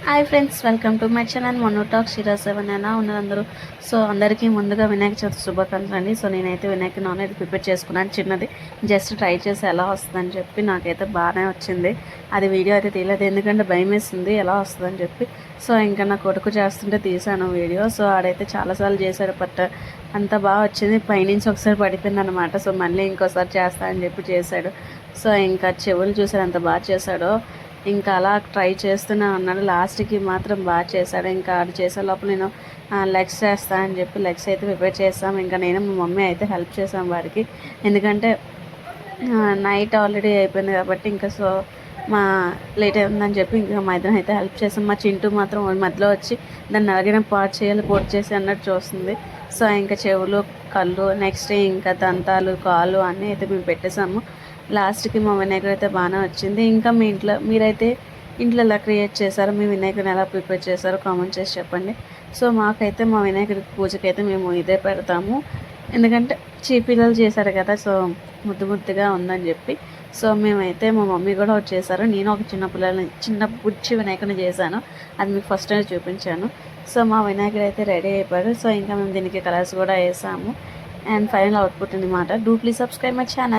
Hi friends, welcome to my channel మొన్న talk sheera 7. ఎలా ఉన్నారు అందరూ? సో అందరికీ ముందుగా వినాయక చవితి శుభాకాంక్షలు అండి. సో నేనైతే వినాయక నాన్ అయితే ప్రిపేర్ చేసుకున్నాను, చిన్నది జస్ట్ ట్రై చేసి ఎలా వస్తుందని చెప్పి. నాకైతే బాగానే వచ్చింది. అది వీడియో అయితే తీయలేదు, ఎందుకంటే భయం వేస్తుంది ఎలా వస్తుందని చెప్పి. సో ఇంకా నా కొడుకు చేస్తుంటే తీసాను వీడియో. సో ఆడైతే చాలాసార్లు చేశాడు, బట్ అంత బాగా వచ్చింది. పైనుంచి ఒకసారి పడిపోయింది అనమాట. సో మళ్ళీ ఇంకోసారి చేస్తా అని చెప్పి చేశాడు. సో ఇంకా చెవులు చూసాడు ఎంత బాగా చేశాడో. ఇంకా అలా ట్రై చేస్తూనే ఉన్నాడు. లాస్ట్కి మాత్రం బాగా చేశాడు. ఇంకా అది చేసే లోపల నేను లెగ్స్ చేస్తా అని చెప్పి లెగ్స్ అయితే ప్రిపేర్ చేస్తాం. ఇంకా నేను మా మమ్మీ అయితే హెల్ప్ చేసాం వాడికి, ఎందుకంటే నైట్ ఆల్రెడీ అయిపోయింది కాబట్టి. ఇంకా సో మా లేట్ అయిందని చెప్పి ఇంకా మా ఇద్దరం అయితే హెల్ప్ చేసాం. మా చింటూ మాత్రం మధ్యలో వచ్చి దాన్ని అలాగే పాటు చేయాలి, పొడి చేసి అన్నట్టు చూస్తుంది. సో ఇంకా చెవులు, కళ్ళు, నెక్స్ట్ ఇంకా దంతాలు, కాళ్ళు అన్నీ అయితే మేము పెట్టేసాము. లాస్ట్కి మా వినాయకుడు అయితే బాగానే వచ్చింది. ఇంకా మీ మీరైతే ఇంట్లో ఎలా క్రియేట్ చేశారో, మీ వినాయకుడిని ఎలా ప్రిపేర్ చేశారో కామెంట్ చేసి చెప్పండి. సో మాకైతే మా వినాయకుడి పూజకైతే మేము ఇదే పెడతాము, ఎందుకంటే పిల్లలు చేశారు కదా, సో ముద్దు ముద్దుగా ఉందని చెప్పి. సో మేమైతే మా మమ్మీ కూడా చేశారు. నేను ఒక చిన్న బుచ్చి వినాయకుడిని చేశాను, అది మీకు ఫస్ట్ టైం చూపించాను. సో మా వినాయకుడు అయితే రెడీ అయిపోయాడు. సో ఇంకా మేము దీనికి కలర్స్ కూడా వేసాము. అండ్ ఫైనల్ అవుట్పుట్ అనమాట. Do please subscribe my channel.